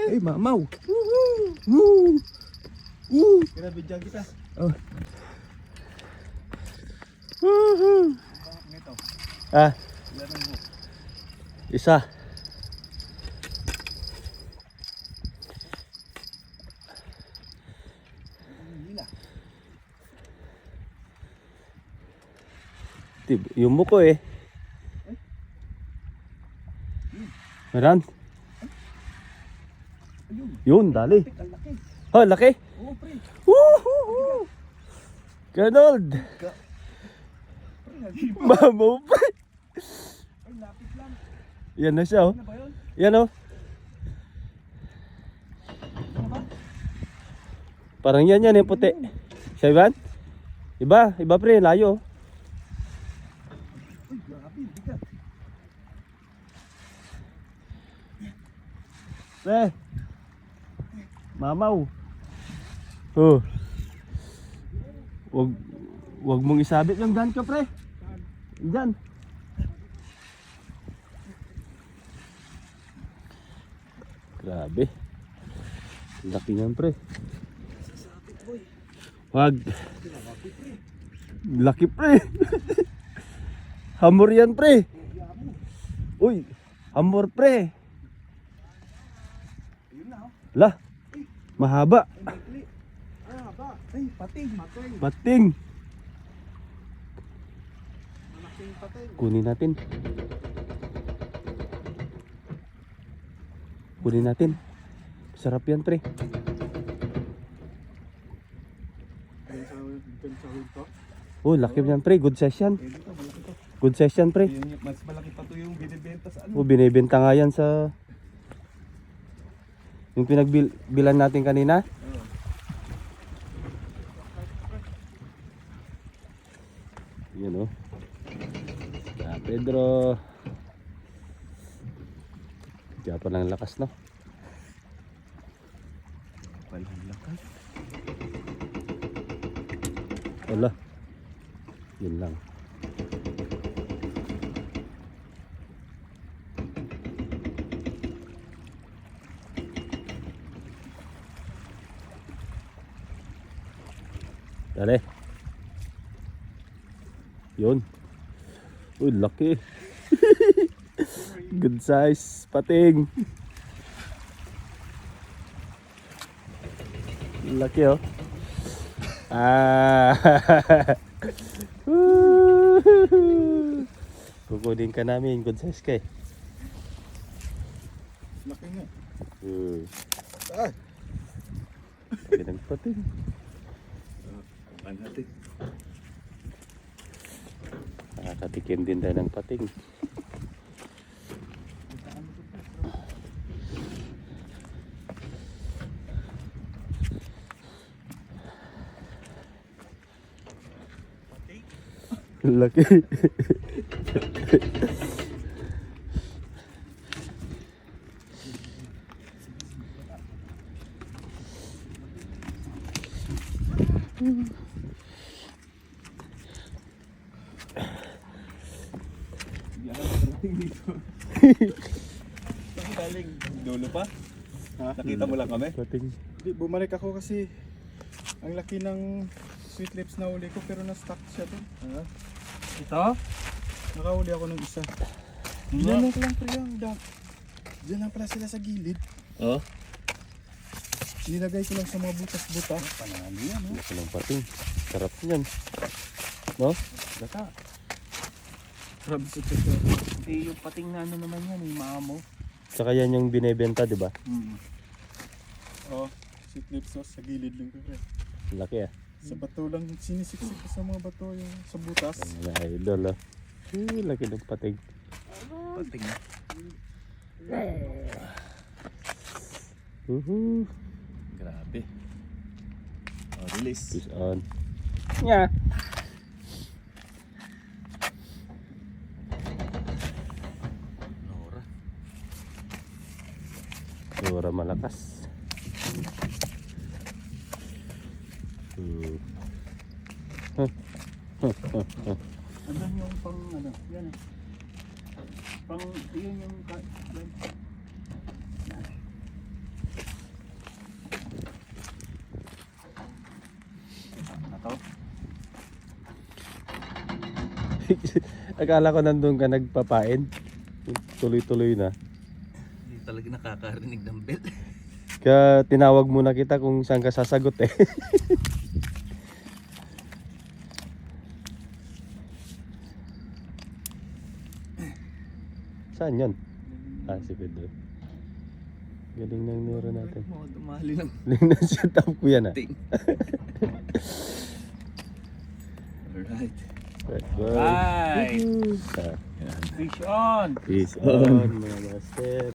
Ay, mamaw. Woo! Woo! Kinabidyan kita. Oh. Woohoo! Ito. Ah, Ilan ang hook? isa. Hila. Yung muko eh. Meron? Ayun. Yun, dali. Ang laki. Oh, laki. Oo, pre. Woohoo! Ganold. Pre, nag-iba. Mamaw pa. Ay, lapit lang. Yan na siya oh. Ano ba yun? Yan oh. Ano ba? Parang yan yung puti. Siya ba? Iba pre, layo. Uy, grabe, bigat. Pre. Mamaw. Oh. Wag mong isabit yung gun ko pre. Diyan. Grabe. Laki niyan pre. Sasapit, boy. Wag. Grabe, pre. Laki pre. Hamor yan pre. Uy, hamor pre. Ayun na, oh. Lah, mahaba. Ay, maikli. Ah, ba? Ay, pating. Pating. Bating. Malaking pating. Kunin natin. Kunin natin. Sarap yan pre. Diyan sa winto. Oh, laki yan pre. Good session. Eh, dito, malaki to. Good session pre. Yun, mas malaki pa to yung binibenta sa ano. Oh, binibenta nga yan sa yung pinagbilan natin kanina. Oo. Yan oh. Sa Pedro. Kaya pa ng lakas no. Walang lakas. Wala. Yun lang. Dali. Yun. Uy, laki. Good size pating. Laki oh. Ah. Kukunin ka namin, good size ka eh. Laki nga. Ah. Laki ng pating. Ano natin? Nakakatikim din tayo ng pating. Laki. Hindi alam ko dating dito. Saan galing? Dulo pa? Ha? Nakita mo lang kami? Pating. Di, bumalik ako kasi ang laki ng sweet lips na uli ko pero na-stuck siya doon. Ha? Ito? Nakahuli ako ng isa. Diyan lang pre lang. Diyan lang pala sila sa gilid. Oh. Nilagay ko lang sa mga butas-butas. Panalo yan, ha? Laki ng pating. Sarap yan. No? Gata. Grabe sa tito. Eh, yung pating na ano naman yan, yung maamo. Saka yan yung binebenta, di ba? Oh, sweet lips no, sa gilid lang ko pre. Laki ah. Sa bato lang, sinisiksik ko sa mga bato yung sa butas. Ang idol ah. Laki ng pating. Pating. Grabe. Oh, release. Fish on. Yeah. Nora. Nora malakas. Andun yung pang ano, yan eh. Pang, yun yung yan. Akala ko nandun ka nagpapain. Tuloy-tuloy na. Hindi talaga nakakarinig ng bell. Kaya tinawag muna kita kung saan ka sasagot eh. Saan yan? Ah, si Pedro. Galing ng neuro natin. Mga dumali lang. Galing ng setup ko yan ah. Ting. Alright. Bye. Fish on! Peace on mga master.